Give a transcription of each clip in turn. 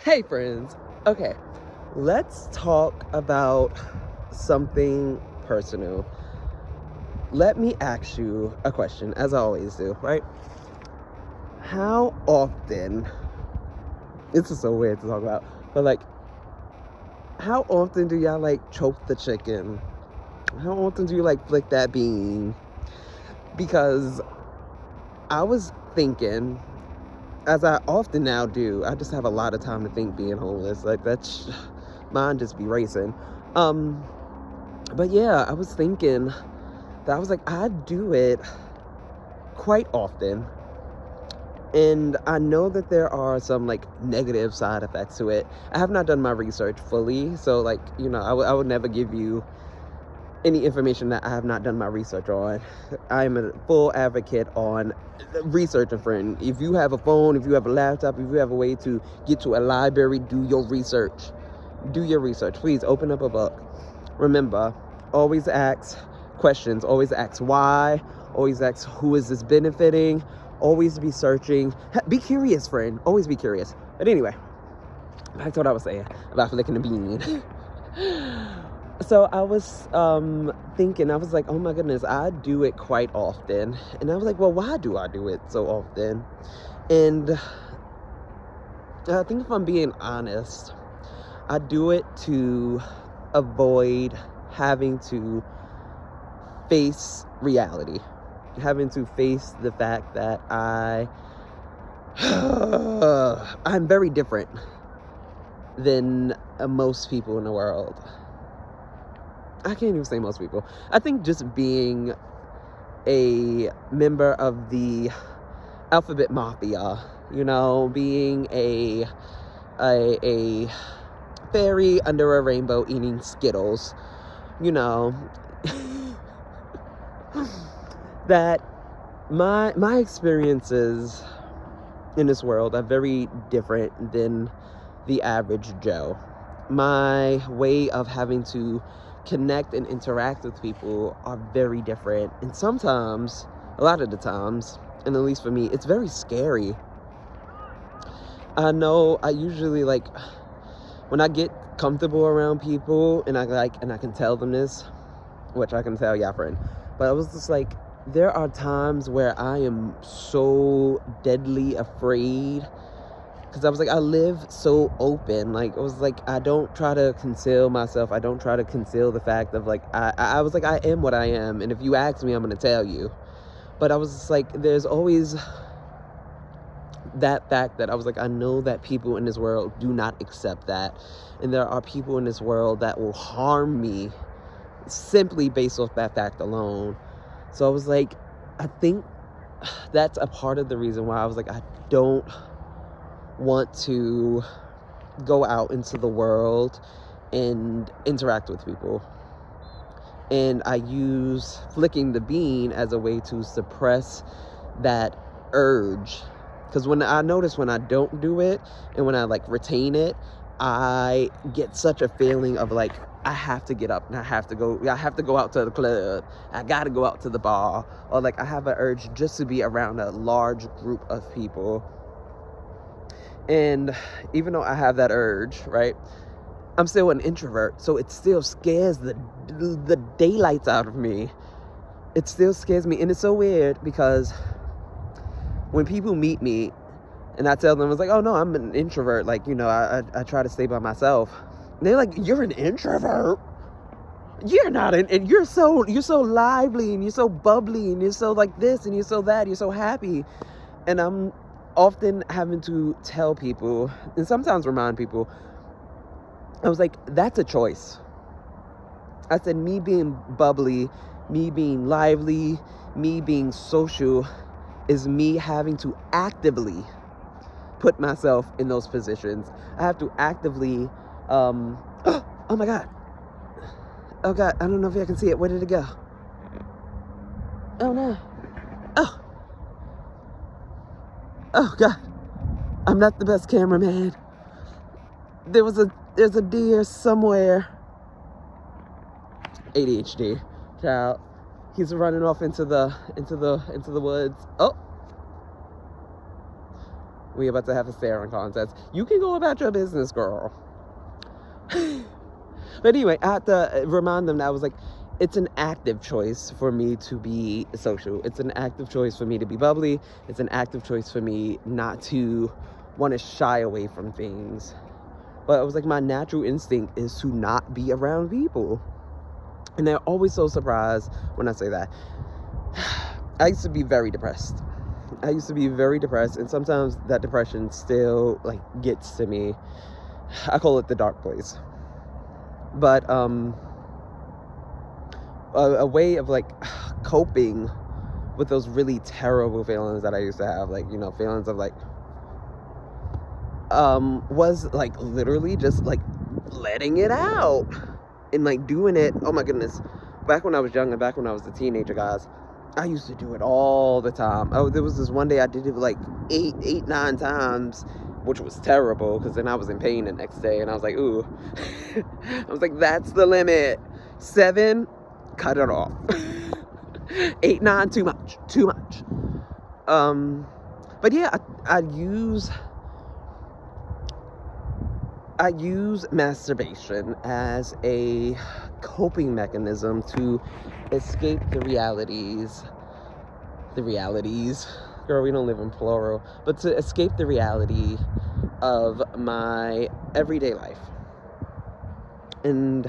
Hey, friends. Okay, let's talk about something personal. Let me ask you a question, as I always do, right? How often, this is so weird to talk about, but like, how often do y'all like choke the chicken? How often do you like flick that bean? Because I was thinking, as I often now do, I just have a lot of time to think being homeless. Like, that's, mine just be racing. Um, but yeah, I was thinking that I was like, I do it quite often. And I know that there are some like negative side effects to it. I have not done my research fully. So, like, I would never give you any information that I have not done my research on. I am a full advocate on researching, friend. If you have a phone, if you have a laptop, if you have a way to get to a library, do your research. Do your research. Please open up a book. Remember, always ask questions. Always ask why. Always ask who is this benefiting. Always be searching. Be curious, friend. Always be curious. But anyway, back to what I was saying about flicking the bean. So I was thinking, I was like, oh my goodness, I do it quite often. And I was like, well, why do I do it so often? And I think if I'm being honest, I do it to avoid having to face reality, having to face the fact that I'm very different than most people in the world. I can't even say most people. I think just being a member of the alphabet mafia, being a fairy under a rainbow eating Skittles, you know, that my experiences in this world are very different than the average Joe. My way of having to connect and interact with people are very different, and sometimes, a lot of the times, and at least for me, it's very scary. I know I usually like when I get comfortable around people and I can tell them this, which I can tell y'all, friend, but I was just like, there are times where I am so deadly afraid, because I was like, I live so open. Like, I was like, I don't try to conceal myself. I don't try to conceal the fact of like, I was like, I am what I am, and if you ask me, I'm gonna tell you. But I was just like, there's always that fact that I was like, I know that people in this world do not accept that, and there are people in this world that will harm me simply based off that fact alone. So I was like, I think that's a part of the reason why I was like, I don't want to go out into the world and interact with people. And I use flicking the bean as a way to suppress that urge. Because when I notice when I don't do it and when I like retain it, I get such a feeling of like, I have to get up and I have to go out to the club. I gotta go out to the bar. Or like I have an urge just to be around a large group of people. And even though I have that urge, right, I'm still an introvert, so it still scares the daylights out of me. It still scares me, and it's so weird because when people meet me and I tell them, I was like, oh no, I'm an introvert, like, I try to stay by myself. And they're like, you're an introvert? You're not and you're so lively, and you're so bubbly, and you're so like this, and you're so that, you're so happy. And I'm often having to tell people, and sometimes remind people, I was like, that's a choice. I said, me being bubbly, me being lively, me being social is me having to actively put myself in those positions. I have to actively, oh my God. Oh God, I don't know if y'all can see it. Where did it go? Oh no. Oh God. I'm not the best cameraman. There's a deer somewhere. ADHD child. He's running off into the woods. Oh. We about to have a staring contest. You can go about your business, girl. But anyway, I had to remind them that I was like, it's an active choice for me to be social. It's an active choice for me to be bubbly. It's an active choice for me not to want to shy away from things. But I was like, my natural instinct is to not be around people. And they're always so surprised when I say that. I used to be very depressed. And sometimes that depression still like gets to me. I call it the dark place. But a way of like coping with those really terrible feelings that I used to have, like, you know, feelings of like was like literally just like letting it out and like doing it. Oh my goodness, back when I was young and back when I was a teenager, guys, I used to do it all the time. There was this one day I did it like 9 times, which was terrible because then I was in pain the next day and I was like, ooh. I was like, that's the limit. 7, cut it off. 8, 9, too much. But yeah, I use masturbation as a coping mechanism to escape the realities. Girl, we don't live in plural. But to escape the reality of my everyday life. And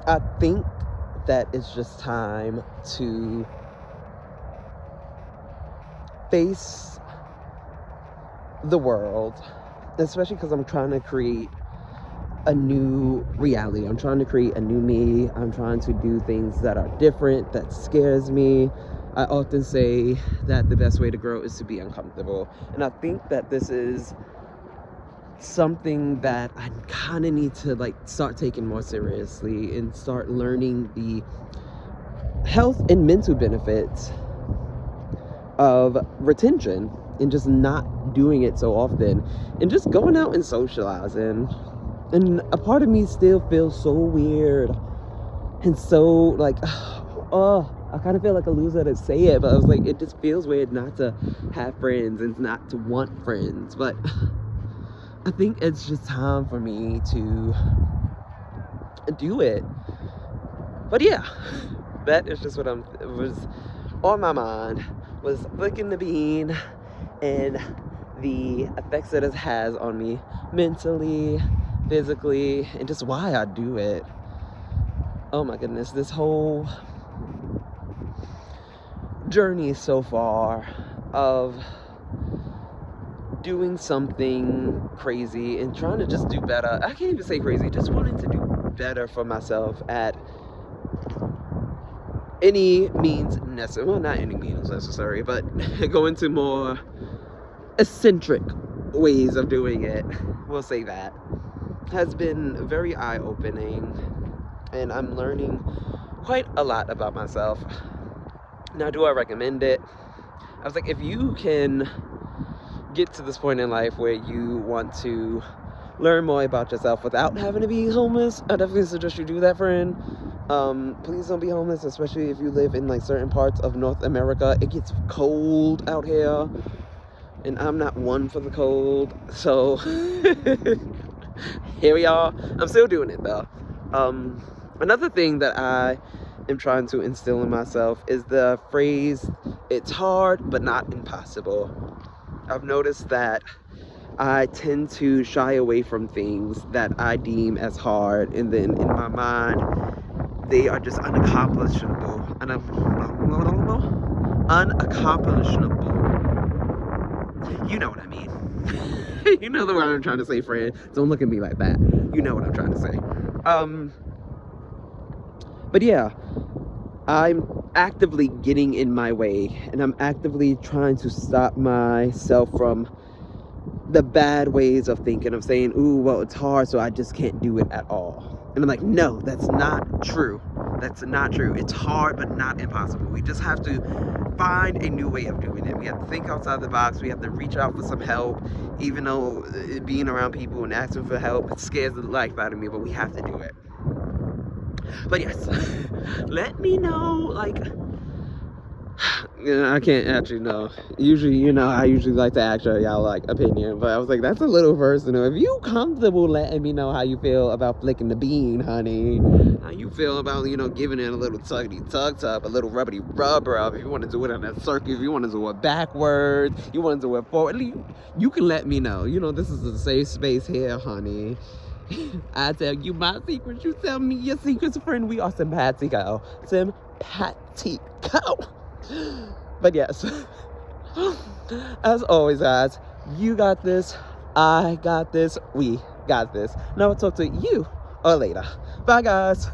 I think that it's just time to face the world, especially because I'm trying to create a new reality. I'm trying to create a new me. I'm trying to do things that are different, that scares me. I often say that the best way to grow is to be uncomfortable. And I think that this is something that I kind of need to like start taking more seriously and start learning the health and mental benefits of retention and just not doing it so often and just going out and socializing. And a part of me still feels so weird and so like, I kind of feel like a loser to say it, but I was like, it just feels weird not to have friends and not to want friends. But I think it's just time for me to do it. But yeah, that is just what was on my mind, was flicking the bean and the effects that it has on me mentally, physically, and just why I do it. Oh my goodness, this whole journey so far of doing something crazy and trying to just do better. I can't even say crazy, just wanting to do better for myself at any means necessary. Well, not any means necessary, but go into more eccentric ways of doing it. We'll say that. Has been very eye-opening, and I'm learning quite a lot about myself. Now, do I recommend it? I was like, if you can get to this point in life where you want to learn more about yourself without having to be homeless, I definitely suggest you do that, friend. Please don't be homeless, especially if you live in like certain parts of North America. It gets cold out here, and I'm not one for the cold, so here we are. I'm still doing it though. Another thing that I am trying to instill in myself is the phrase, it's hard but not impossible. I've noticed that I tend to shy away from things that I deem as hard, and then in my mind they are just unaccomplishable. You know what I mean. You know the word I'm trying to say, friend. Don't look at me like that. You know what I'm trying to say. But yeah, I'm actively getting in my way, and I'm actively trying to stop myself from the bad ways of thinking, of saying, ooh, well, it's hard, so I just can't do it at all. And I'm like, no, that's not true. That's not true. It's hard, but not impossible. We just have to find a new way of doing it. We have to think outside the box. We have to reach out for some help, even though being around people and asking for help, it scares the life out of me, but we have to do it. But yes, let me know, like, Yeah, I can't actually know. Usually, I usually like to ask y'all like opinion, but I was like, that's a little personal. If you comfortable letting me know how you feel about flicking the bean, honey, how you feel about giving it a little tuggity tug tug, a little rubbity rub rub. If you want to do it on a circle, if you want to do it backwards, you want to do it forward, you can let me know. This is a safe space here, honey. I tell you my secrets, you tell me your secrets, friend. We are simpatico. Simpatico. But yes, as always, guys, you got this, I got this, we got this. Now I'll talk to you later. Bye, guys.